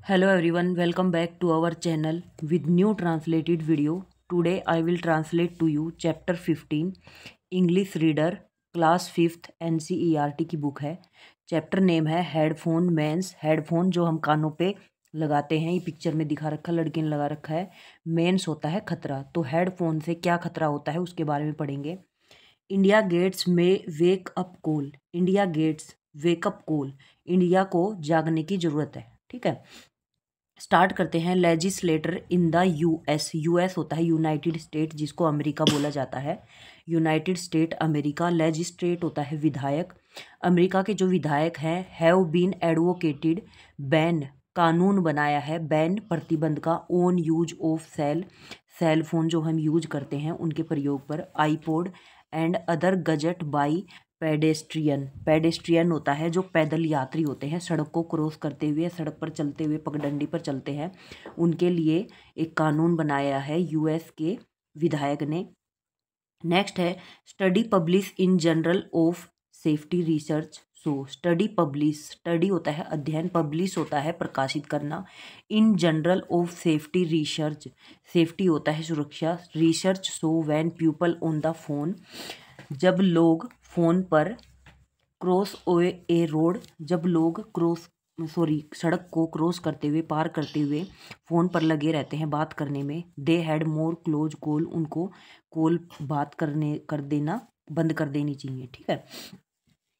Hello everyone, welcome back to our channel with new translated video. Today I will translate to you chapter 15 English Reader class 5th NCERT की book है। Chapter name है headphone mains. Headphone जो हम कानों पे लगाते हैं, ये पिक्चर में दिखा रखा, लड़की ने लगा रखा है। मेंस होता है खतरा, तो हेडफोन से क्या खतरा होता है उसके बारे में पढ़ेंगे। इंडिया गेट्स में wake up call. India gets wake up call, India को जागने की जरूरत है। ठीक है, स्टार्ट करते हैं। Legislator in the US. US होता है यूनाइटेड स्टेट, जिसको अमेरिका बोला जाता है। United State America. लेजिस्ट्रेट होता है विधायक। अमेरिका के जो विधायक हैं हैव बीन एडवोकेटेड बैन, कानून बनाया है, बैन प्रतिबंध का, on use of cell phone जो हम यूज करते हैं उनके प्रयोग पर, iPod and other gadget by pedestrian. Pedestrian होता है जो पैदल यात्री होते हैं, सड़क को क्रॉस करते हुए, सड़क पर चलते हुए, पगडंडी पर चलते हैं, उनके लिए एक कानून बनाया है यूएस के विधायक ने। नेक्स्ट है study publish in journal of safety research. So study publish, study होता है अध्ययन, पब्लिश होता है प्रकाशित करना, in general of safety research, safety होता है सुरक्षा, research so when people on the phone, जब लोग फ़ोन पर क्रॉस ए रोड, जब लोग सड़क को क्रॉस करते हुए, पार करते हुए फ़ोन पर लगे रहते हैं बात करने में, they had more close call, उनको कॉल बात कर देना बंद कर देनी चाहिए। ठीक है,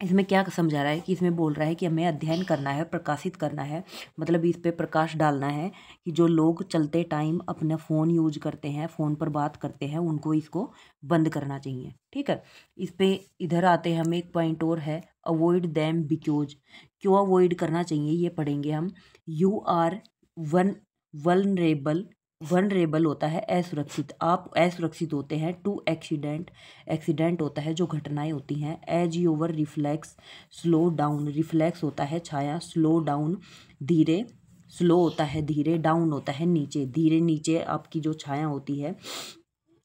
इसमें क्या समझा रहा है कि इसमें बोल रहा है कि हमें अध्ययन करना है, प्रकाशित करना है, मतलब इस पे प्रकाश डालना है कि जो लोग चलते टाइम अपना फ़ोन यूज करते हैं, फ़ोन पर बात करते हैं, उनको इसको बंद करना चाहिए। ठीक है, इस पे इधर आते हैं, हमें एक पॉइंट और है, अवॉइड दैम बिकॉज, क्यों अवॉइड करना चाहिए ये पढ़ेंगे हम। You are vul vulnerable, vulnerable होता है असुरक्षित, आप असुरक्षित होते हैं, टू एक्सीडेंट, एक्सीडेंट होता है जो घटनाएं होती हैं, as your reflex slow down, reflex होता है छाया, स्लो डाउन धीरे, स्लो होता है धीरे, डाउन होता है नीचे, धीरे नीचे आपकी जो छाया होती है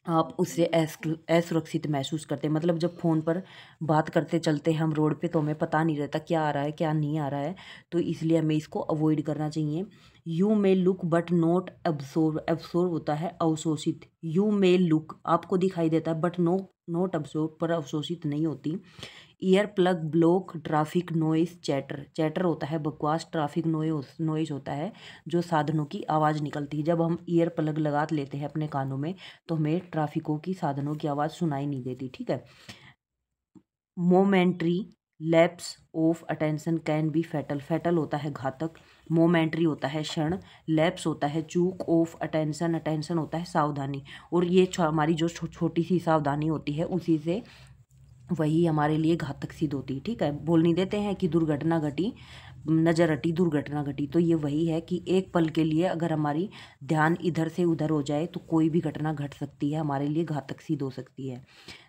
आप उससे असुरक्षित महसूस करते हैं। मतलब जब फ़ोन पर बात करते चलते हैं हम रोड पे, तो हमें पता नहीं रहता क्या आ रहा है क्या नहीं आ रहा है, तो इसलिए हमें इसको अवॉइड करना चाहिए। You may look but not absorb, absorb होता है अवशोषित, यू मे लुक आपको दिखाई देता है, बट नॉट अब्सोर्ब पर अवशोषित नहीं होती। Ear plug block traffic noise, chatter, chatter होता है बकवास, ट्रैफिक नॉइस होता है जो साधनों की आवाज़ निकलती है। जब हम ईयर प्लग लगा लेते हैं अपने कानों में तो हमें ट्रैफिकों की, साधनों की आवाज़ सुनाई नहीं देती। ठीक है, momentary lapse of attention can be fatal, fatal होता है घातक, मोमेंट्री होता है क्षण, लैप्स होता है चूक, ऑफ अटेंशन, अटेंशन होता है सावधानी, और ये हमारी जो छोटी सी सावधानी होती है उसी से वही हमारे लिए घातक सिद्ध होती है। ठीक है, बोल नहीं देते हैं कि दुर्घटना घटी, नजर हटी दुर्घटना घटी, तो ये वही है कि एक पल के लिए अगर हमारी ध्यान इधर से उधर हो जाए तो कोई भी घटना घट सकती है, हमारे लिए घातक सिद्ध हो सकती है।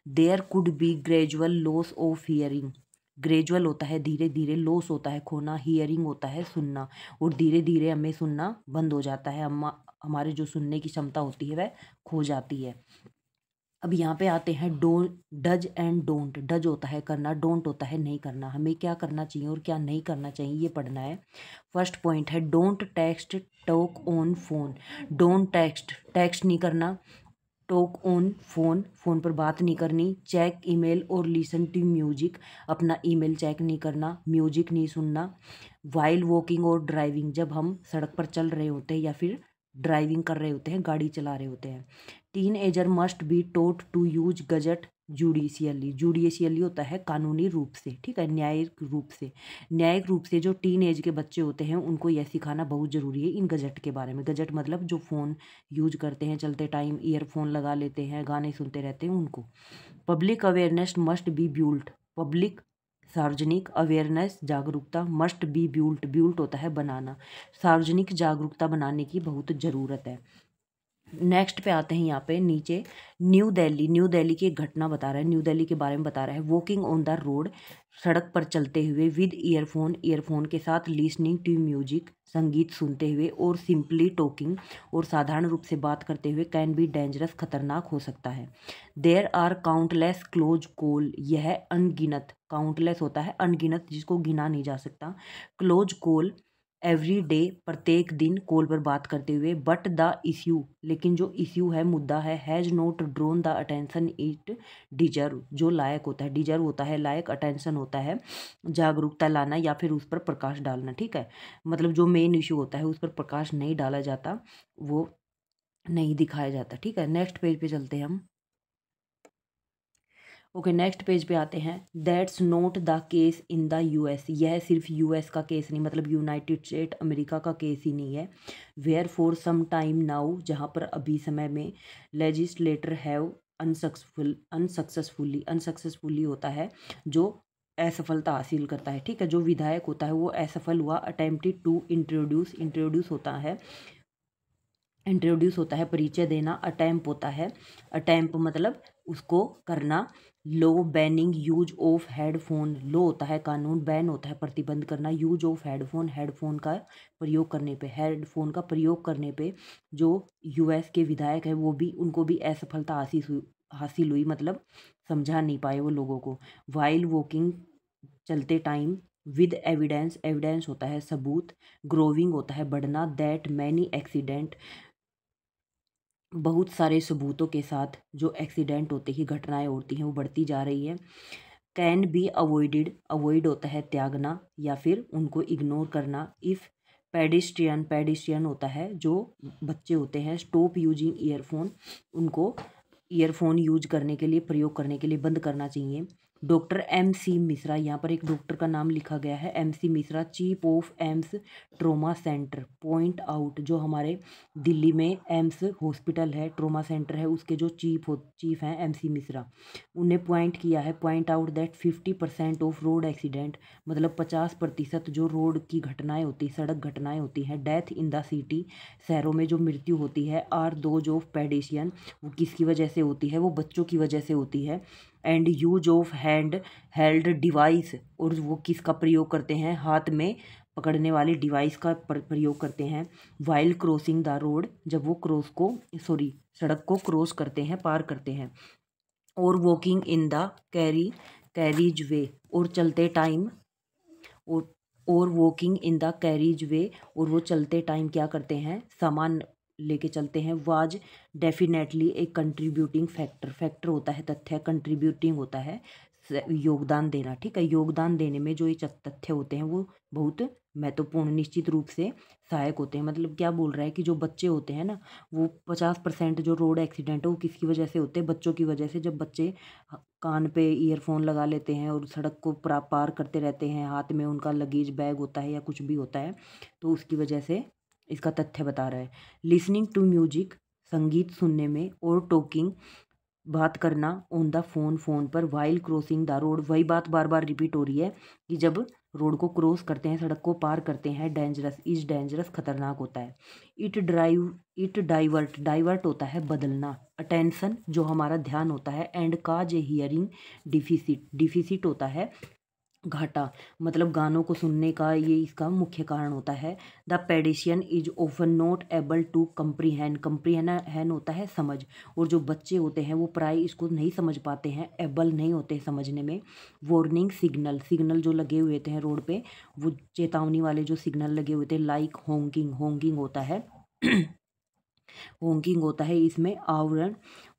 There could be gradual loss of hearing, gradual होता है धीरे धीरे, लॉस होता है खोना, हियरिंग होता है सुनना, और धीरे धीरे हमें सुनना बंद हो जाता है, हमारे जो सुनने की क्षमता होती है वह खो जाती है। अब यहाँ पे आते हैं don't, does and don't. Does होता है करना, डोंट होता है नहीं करना, हमें क्या करना चाहिए और क्या नहीं करना चाहिए ये पढ़ना है। फर्स्ट पॉइंट है don't text talk on phone, don't text, text नहीं करना, टॉक ऑन फोन, फ़ोन पर बात नहीं करनी, चेक ईमेल और लिसन टू म्यूजिक, अपना ईमेल चेक नहीं करना, म्यूजिक नहीं सुनना, वाइल वॉकिंग और ड्राइविंग, जब हम सड़क पर चल रहे होते हैं या फिर ड्राइविंग कर रहे होते हैं, गाड़ी चला रहे होते हैं। Teenager must be taught to use gadget judiciously, judiciously होता है कानूनी रूप से, ठीक है, न्यायिक रूप से, न्यायिक रूप से जो टीन एज के बच्चे होते हैं उनको यह सिखाना बहुत ज़रूरी है इन गजट के बारे में। गजट मतलब जो फ़ोन यूज करते हैं चलते टाइम, ईयरफोन लगा लेते हैं, गाने सुनते रहते हैं, उनको। Public awareness must be built, public सार्वजनिक अवेयरनेस जागरूकता, मस्ट बी ब्यूल्ट, ब्यूल्ट होता है बनाना, सार्वजनिक जागरूकता बनाने की बहुत ज़रूरत है। नेक्स्ट पे आते हैं यहाँ पे नीचे, न्यू दिल्ली, न्यू दिल्ली की एक घटना बता रहा है, न्यू दिल्ली के बारे में बता रहा है। वॉकिंग ऑन द रोड, सड़क पर चलते हुए, विद ईयरफोन, ईयरफोन के साथ, लिसनिंग टू म्यूजिक, संगीत सुनते हुए, और सिंपली टॉकिंग, और साधारण रूप से बात करते हुए, कैन बी डेंजरस, खतरनाक हो सकता है। There are countless close call, यह अनगिनत, काउंटलेस होता है अनगिनत जिसको गिना नहीं जा सकता, क्लोज कॉल एवरी डे प्रत्येक दिन कॉल पर बात करते हुए, बट द इश्यू लेकिन जो इश्यू है, मुद्दा है, has not drone the attention it deserve, जो लायक होता है, डिजर्व होता है लायक, अटेंशन होता है जागरूकता लाना या फिर उस पर प्रकाश डालना। ठीक है, मतलब जो मेन इश्यू होता है उस पर प्रकाश नहीं डाला जाता, वो नहीं दिखाया जाता। ठीक है, नेक्स्ट पेज पे चलते हैं हम। ओके, नेक्स्ट पेज पे आते हैं। That's not the case in the US, यह सिर्फ यूएस का केस नहीं, मतलब यूनाइटेड स्टेट अमेरिका का केस ही नहीं है। Where for some time now, जहाँ पर अभी समय में लेजिस्लेटर हैव अनसक्सेसफुली होता है जो असफलता हासिल करता है। ठीक है, जो विधायक होता है वो असफल हुआ। अटेम्प्टेड टू इंट्रोड्यूस होता है परिचय देना। अटैम्प होता है, अटैम्प मतलब उसको करना। लो बैनिंग यूज ऑफ हेडफोन, लो होता है कानून, बैन होता है प्रतिबंध करना। यूज ऑफ हेडफोन, हेडफोन का प्रयोग करने पे, हेडफोन का प्रयोग करने पे जो यूएस के विधायक है वो भी, उनको भी असफलता हासिल हुई, मतलब समझा नहीं पाए वो लोगों को। वाइल वॉकिंग, चलते टाइम। विद एविडेंस, एविडेंस होता है सबूत। ग्रोविंग होता है बढ़ना। दैट मैनी एक्सीडेंट, बहुत सारे सबूतों के साथ जो एक्सीडेंट होते ही घटनाएं होती हैं वो बढ़ती जा रही है। कैन बी अवॉइडेड, अवॉइड होता है त्यागना या फिर उनको इग्नोर करना। इफ़ पेडिस्ट्रियन होता है जो बच्चे होते हैं। स्टॉप यूजिंग ईयरफोन, उनको ईयरफोन यूज करने के लिए, प्रयोग करने के लिए बंद करना चाहिए। डॉक्टर MC मिश्रा, यहाँ पर एक डॉक्टर का नाम लिखा गया है, MC Mishra, chief of AIIMS trauma centre, point out, जो हमारे दिल्ली में एम्स हॉस्पिटल है, ट्रोमा सेंटर है, उसके जो चीफ हैं MC मिश्रा, उन्हें पॉइंट किया है, point out that 50% of road accident, मतलब 50% जो रोड की घटनाएं होती, सड़क घटनाएं होती हैं, डेथ इन द सिटी, शहरों में जो मृत्यु होती है, आर दोज ऑफ पेडिशियन, वो किसकी वजह से होती है, वो बच्चों की वजह से होती है। And use of hand held device, और वो किसका प्रयोग करते हैं, हाथ में पकड़ने वाले डिवाइस का प्रयोग करते हैं। वाइल क्रॉसिंग द रोड, जब वो सड़क को क्रॉस करते हैं, पार करते हैं। और वॉकिंग इन द कैरीज वे, और चलते टाइम, और वॉकिंग इन द कैरीज वे, और वो चलते टाइम क्या करते हैं, सामान लेके चलते हैं। Was definitely A contributing factor, factor होता है तथ्य, कंट्रीब्यूटिंग होता है योगदान देना। ठीक है, योगदान देने में जो ये तथ्य होते हैं वो बहुत महत्वपूर्ण, निश्चित रूप से सहायक होते हैं। मतलब क्या बोल रहा है कि जो बच्चे होते हैं ना, वो 50% जो रोड एक्सीडेंट है वो किसकी वजह से होते हैं, बच्चों की वजह से। जब बच्चे कान पे ईयरफोन लगा लेते हैं और सड़क को पार करते रहते हैं, हाथ में उनका लगेज बैग होता है या कुछ भी होता है, तो उसकी वजह से इसका तथ्य बता रहा है। लिसनिंग टू म्यूजिक, संगीत सुनने में। और टॉकिंग, बात करना। ऑन द फोन, फोन पर। वाइल क्रॉसिंग द रोड, वही बात बार बार रिपीट हो रही है कि जब रोड को क्रॉस करते हैं, सड़क को पार करते हैं। डेंजरस, इज डेंजरस, खतरनाक होता है। इट डाइवर्ट होता है बदलना। अटेंशन, जो हमारा ध्यान होता है। And cause A hearing deficit होता है घाटा, मतलब गानों को सुनने का ये इसका मुख्य कारण होता है। The pedestrian is often not able to comprehend होता है समझ, और जो बच्चे होते हैं वो प्राय इसको नहीं समझ पाते हैं, एबल नहीं होते समझने में। वार्निंग सिग्नल जो लगे हुए थे रोड पे, वो चेतावनी वाले जो सिग्नल लगे हुए थे। लाइक होंकिंग होता है होंकिंग होता है इसमें आवरण।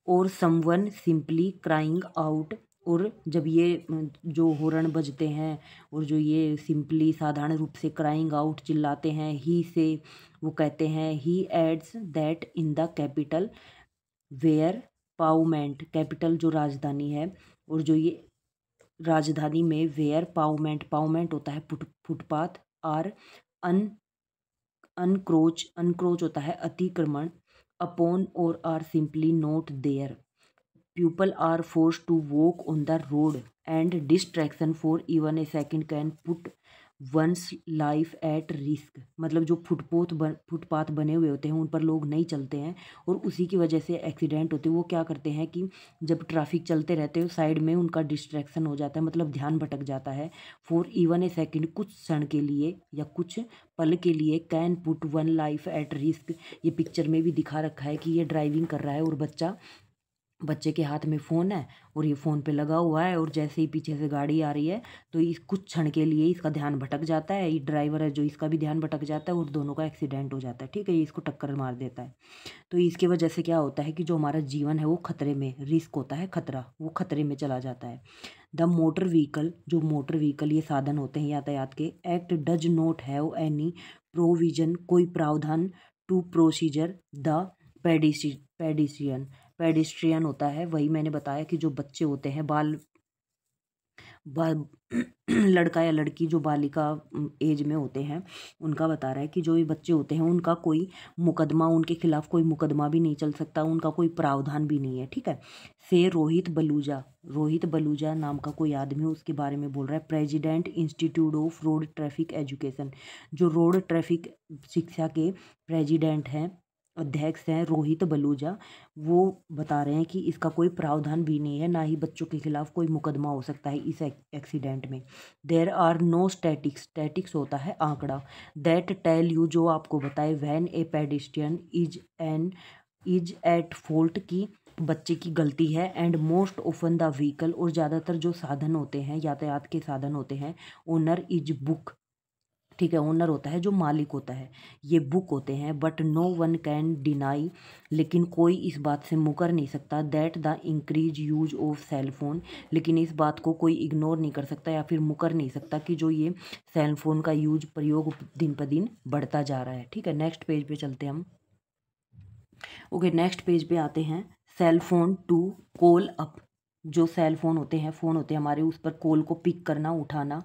और समवन सिंपली क्राइंग आउट, और जब ये जो हॉर्न बजते हैं और जो ये सिंपली साधारण रूप से क्राइंग आउट चिल्लाते हैं, ही से वो कहते हैं। He adds that in the capital where pavement, capital जो राजधानी है, और जो ये राजधानी में वेयर पावमेंट होता है फुटपाथ। आर अन अनक्रोच होता है अतिक्रमण। Upon or are simply not there. People are forced to walk on the road and distraction for even a second can put one's life at risk, मतलब जो फुटपाथ बने हुए होते हैं उन पर लोग नहीं चलते हैं और उसी की वजह से एक्सीडेंट होते हैं। वो क्या करते हैं कि जब ट्रैफिक चलते रहते हैं साइड में उनका डिस्ट्रैक्शन हो जाता है, मतलब ध्यान भटक जाता है। फॉर इवन ए सेकेंड, कुछ क्षण के लिए या कुछ पल के लिए। Can put one life at risk, ये पिक्चर में भी दिखा रखा है कि ये ड्राइविंग कर रहा है और बच्चा बच्चे के हाथ में फ़ोन है और ये फ़ोन पे लगा हुआ है, और जैसे ही पीछे से गाड़ी आ रही है तो इस कुछ क्षण के लिए इसका ध्यान भटक जाता है, ये ड्राइवर है जो इसका भी ध्यान भटक जाता है और दोनों का एक्सीडेंट हो जाता है। ठीक है, ये इसको टक्कर मार देता है। तो इसकी वजह से क्या होता है कि जो हमारा जीवन है वो खतरे में, रिस्क होता है, खतरा, वो खतरे में चला जाता है। द मोटर व्हीकल, जो मोटर व्हीकल ये साधन होते हैं यातायात के, act does not have any provision, कोई प्रावधान, to procedure the pedestrian. Pedestrian होता है, वही मैंने बताया कि जो बच्चे होते हैं, बाल लड़का या लड़की जो बालिका एज में होते हैं, उनका बता रहा है कि जो ये बच्चे होते हैं उनका कोई मुकदमा, उनके खिलाफ कोई मुकदमा भी नहीं चल सकता, उनका कोई प्रावधान भी नहीं है। ठीक है, से रोहित बलूजा नाम का कोई आदमी, उसके बारे में बोल रहा है, president institute of road traffic education, जो रोड ट्रैफिक शिक्षा के प्रेसिडेंट हैं, अध्यक्ष हैं रोहित बलूजा, वो बता रहे हैं कि इसका कोई प्रावधान भी नहीं है, ना ही बच्चों के खिलाफ कोई मुकदमा हो सकता है इस एक्सीडेंट में। देयर आर नो स्टैटिक्स होता है आंकड़ा, दैट टेल यू, जो आपको बताए, when A pedestrian is at fault, की बच्चे की गलती है, and most often the vehicle, और ज़्यादातर जो साधन होते हैं, यातायात के साधन होते हैं, ओनर इज बुक। ठीक है, ओनर होता है जो मालिक होता है, ये बुक होते हैं, but no one can deny, लेकिन कोई इस बात से मुकर नहीं सकता, that the increase use of cell phone, लेकिन इस बात को कोई इग्नोर नहीं कर सकता या फिर मुकर नहीं सकता कि जो ये सेल फोन का प्रयोग दिन पर दिन बढ़ता जा रहा है। ठीक है, नेक्स्ट पेज पे चलते हैं हम। ओके, नेक्स्ट पेज पे आते हैं। Cell phone to call up, जो सेल फोन होते हैं, फ़ोन होते हैं हमारे, उस पर कॉल को पिक करना, उठाना,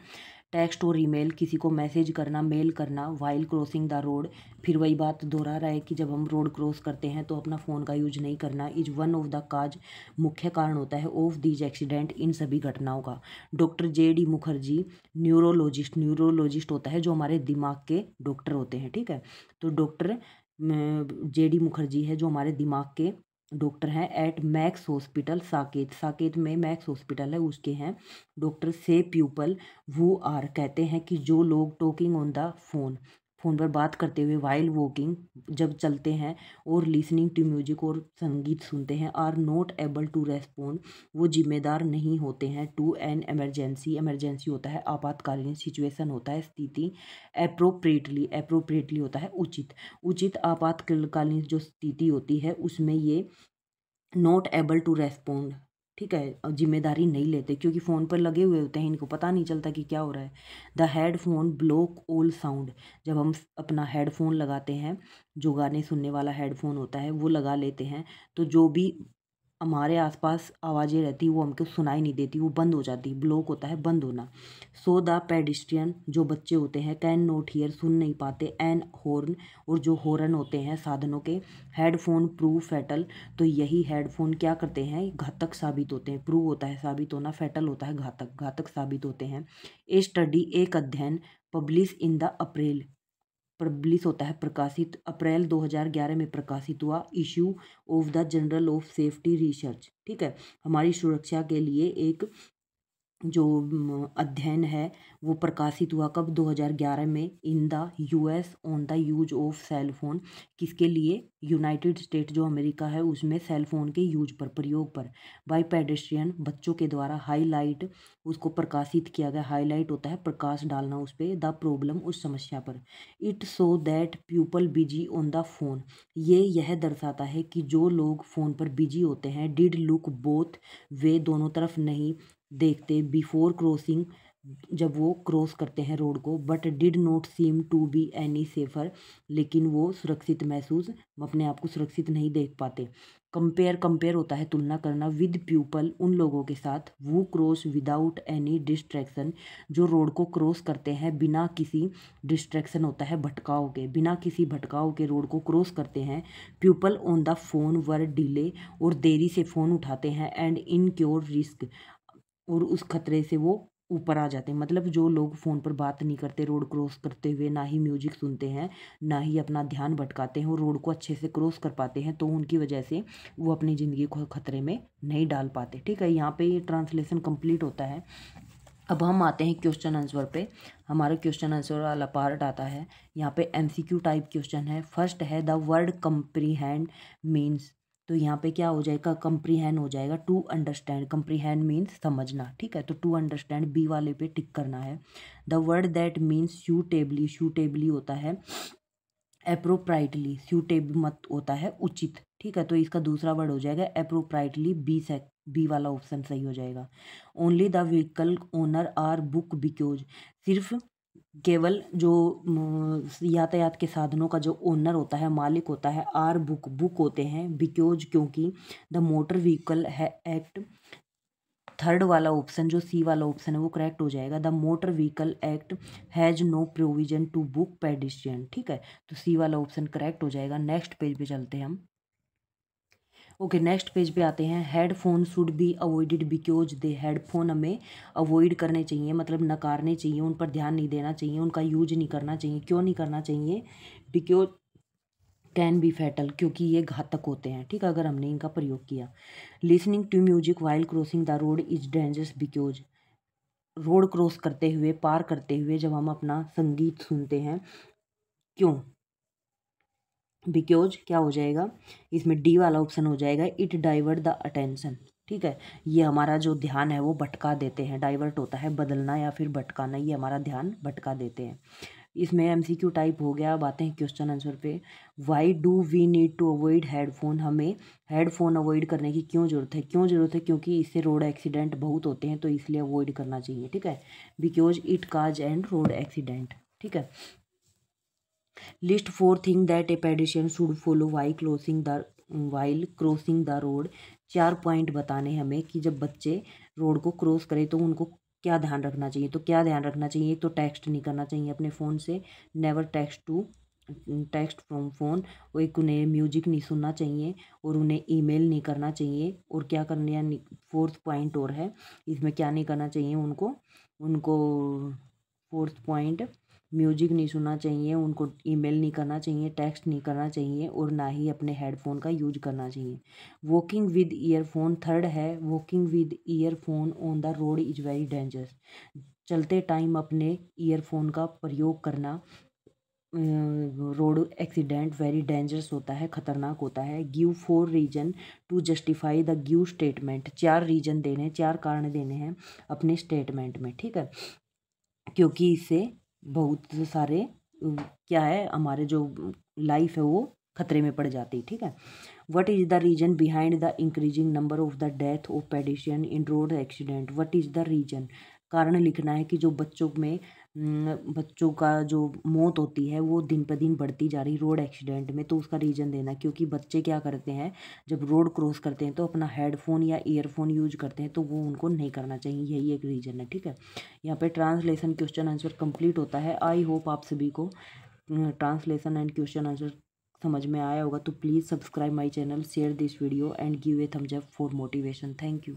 टेक्स्ट और ईमेल, किसी को मैसेज करना, मेल करना, वाइल क्रॉसिंग द रोड, फिर वही बात दोहरा रहा है कि जब हम रोड क्रॉस करते हैं तो अपना फ़ोन का यूज नहीं करना, is one of the cause, मुख्य कारण होता है, ऑफ दीज एक्सीडेंट, इन सभी घटनाओं का। डॉक्टर JD मुखर्जी, न्यूरोलॉजिस्ट होता है जो हमारे दिमाग के डॉक्टर होते हैं। ठीक है, तो डॉक्टर JD मुखर्जी है जो हमारे दिमाग के डॉक्टर हैं, एट मैक्स हॉस्पिटल साकेत में मैक्स हॉस्पिटल है, उसके हैं डॉक्टर। से पीपल वो आर, कहते हैं कि जो लोग टॉकिंग ऑन द फ़ोन पर बात करते हुए, वाइल वॉकिंग, जब चलते हैं, और लिसनिंग टू म्यूजिक, और संगीत सुनते हैं, are not able to respond, वो जिम्मेदार नहीं होते हैं, टू एन इमरजेंसी होता है आपातकालीन, सिचुएशन होता है स्थिति, अप्रोप्रिएटली होता है उचित आपातकालीन जो स्थिति होती है उसमें ये नॉट एबल टू रेस्पॉन्ड, ठीक है, अब जिम्मेदारी नहीं लेते क्योंकि फ़ोन पर लगे हुए होते हैं, इनको पता नहीं चलता कि क्या हो रहा है। The headphone block all sound, जब हम अपना हेडफोन लगाते हैं, जो गाने सुनने वाला हेडफोन होता है वो लगा लेते हैं, तो जो भी हमारे आसपास आवाज़ें रहती वो हमको सुनाई नहीं देती, वो बंद हो जाती, ब्लॉक होता है बंद होना। सो द पेडिस्ट्रियन, जो बच्चे होते हैं, कैन नॉट हियर, सुन नहीं पाते, एन हॉर्न, और जो हॉर्न होते हैं साधनों के, हेडफोन प्रूव फैटल, तो यही हेडफोन क्या करते हैं, घातक साबित होते हैं। प्रूव होता है साबित होना, फैटल होता है घातक साबित होते हैं। ए स्टडी, एक अध्ययन, publish in the April, publish होता है प्रकाशित, अप्रैल 2011 में प्रकाशित हुआ, issue of the journal of safety research. ठीक है, हमारी सुरक्षा के लिए एक जो अध्ययन है वो प्रकाशित हुआ कब, 2011 में, in the US on the use of cell phone, किसके लिए, यूनाइटेड स्टेट जो अमेरिका है उसमें सेल फोन के यूज पर, प्रयोग पर, बाय पेडेस्ट्रियन, बच्चों के द्वारा, हाईलाइट, उसको प्रकाशित किया गया, हाईलाइट होता है प्रकाश डालना उस पर, द प्रॉब्लम, उस समस्या पर। It so that people busy on the phone, ये यह दर्शाता है कि जो लोग फ़ोन पर बिजी होते हैं, डिड लुक बोथ, वे दोनों तरफ नहीं देखते, बिफोर क्रॉसिंग, जब वो क्रॉस करते हैं रोड को, but did not seem to be any safer, लेकिन वो सुरक्षित महसूस, अपने आप को सुरक्षित नहीं देख पाते। कंपेयर होता है तुलना करना, विद पीपल, उन लोगों के साथ, वो क्रॉस विदाउट एनी डिस्ट्रैक्शन, जो रोड को क्रॉस करते हैं बिना किसी डिस्ट्रैक्शन होता है भटकाव के, बिना किसी भटकाव के रोड को क्रॉस करते हैं। People on the phone were delay, और देरी से फ़ोन उठाते हैं, एंड इनक्योर रिस्क, और उस खतरे से वो ऊपर आ जाते हैं। मतलब जो लोग फ़ोन पर बात नहीं करते रोड क्रॉस करते हुए, ना ही म्यूजिक सुनते हैं, ना ही अपना ध्यान भटकाते हैं, और रोड को अच्छे से क्रॉस कर पाते हैं, तो उनकी वजह से वो अपनी ज़िंदगी को खतरे में नहीं डाल पाते। ठीक है, यहाँ पे ये ट्रांसलेशन कंप्लीट होता है। अब हम आते हैं क्वेश्चन आंसर पे। हमारा क्वेश्चन आंसर वाला पार्ट आता है, यहाँ पे MCQ टाइप क्वेश्चन है। फर्स्ट है, द वर्ड कंप्रीहेंड मीन्स, तो यहाँ पे क्या हो जाएगा, कंप्रीहेंड हो जाएगा, टू अंडरस्टैंड, कंप्रीहेंड मीन्स समझना, ठीक है। तो टू अंडरस्टैंड बी वाले पे टिक करना है। The word that means suitably, suitably होता है अप्रोप्राइटली, सूटेबल मत होता है उचित, ठीक है। तो इसका दूसरा वर्ड हो जाएगा अप्रोप्राइटली, बी वाला ऑप्शन सही हो जाएगा। Only the vehicle owner are book because, सिर्फ केवल जो यातायात के साधनों का जो ओनर होता है, मालिक होता है, आर बुक, बुक होते हैं बिकॉज क्योंकि, द मोटर व्हीकल है एक्ट, थर्ड वाला ऑप्शन जो सी वाला ऑप्शन है वो करेक्ट हो जाएगा। The motor vehicle act has no provision to book pedestrian, ठीक है। तो सी वाला ऑप्शन करेक्ट हो जाएगा। नेक्स्ट पेज पे चलते हैं हम। ओके, नेक्स्ट पेज पे आते हैं। Headphone should be avoided because they, headphone हमें अवॉइड करने चाहिए, मतलब नकारने चाहिए, उन पर ध्यान नहीं देना चाहिए, उनका यूज नहीं करना चाहिए। क्यों नहीं करना चाहिए? बिकॉज कैन बी फैटल, क्योंकि ये घातक होते हैं, ठीक है, अगर हमने इनका प्रयोग किया। Listening to music while crossing the road is dangerous because, road cross करते हुए, पार करते हुए जब हम अपना संगीत सुनते हैं, क्यों? बिकॉज क्या हो जाएगा इसमें, डी वाला ऑप्शन हो जाएगा, इट डाइवर्ट द अटेंशन, ठीक है। ये हमारा जो ध्यान है वो भटका देते हैं, डाइवर्ट होता है बदलना या फिर भटकाना, ये हमारा ध्यान भटका देते हैं। इसमें एमसीक्यू टाइप हो गया। अब आते हैं क्वेश्चन आंसर पे। Why do we need to avoid headphone, हमें हेडफोन अवॉइड करने की क्यों ज़रूरत है? क्यों ज़रूरत है? क्योंकि इससे रोड एक्सीडेंट बहुत होते हैं, तो इसलिए अवॉइड करना चाहिए, ठीक है। Because it cause and road accident, ठीक है। List 4 thing that a pedestrian should follow while crossing the road, 4 point बताने हमें कि जब बच्चे रोड को क्रॉस करें तो उनको क्या ध्यान रखना चाहिए। तो क्या ध्यान रखना चाहिए? तो टेक्स्ट नहीं करना चाहिए अपने फ़ोन से, नेवर टेक्स्ट फ्रॉम फ़ोन, और एक उन्हें म्यूजिक नहीं सुनना चाहिए, और उन्हें ईमेल नहीं करना चाहिए, और क्या करना है, फोर्थ पॉइंट और है इसमें, क्या नहीं करना चाहिए उनको उनको फोर्थ पॉइंट, म्यूजिक नहीं सुनना चाहिए, उनको ईमेल नहीं करना चाहिए, टेक्स्ट नहीं करना चाहिए, और ना ही अपने हेडफोन का यूज करना चाहिए। वॉकिंग विद ईयरफोन, थर्ड है, walking with earphone on the road is very dangerous, चलते टाइम अपने ईयरफोन का प्रयोग करना रोड एक्सीडेंट वेरी डेंजरस होता है, खतरनाक होता है। Give 4 reason to justify the give statement, 4 reason देने, 4 कारण देने हैं अपने स्टेटमेंट में, ठीक है। क्योंकि इससे बहुत सारे क्या है, हमारे जो लाइफ है वो खतरे में पड़ जाती है, ठीक है। What is the reason behind the increasing number of the death of pedestrian in road accident? What is the reason, कारण लिखना है कि जो बच्चों का जो मौत होती है वो दिन पर दिन बढ़ती जा रही रोड एक्सीडेंट में, तो उसका रीजन देना। क्योंकि बच्चे क्या करते हैं, जब रोड क्रॉस करते हैं तो अपना हेडफोन या ईयरफोन यूज करते हैं, तो वो उनको नहीं करना चाहिए, यही एक रीजन है, ठीक है। यहाँ पे ट्रांसलेशन क्वेश्चन आंसर कंप्लीट होता है। आई होप आप सभी को ट्रांसलेशन एंड क्वेश्चन आंसर समझ में आया होगा। तो please subscribe my channel, share this video and give a thumbs up for motivation. Thank you.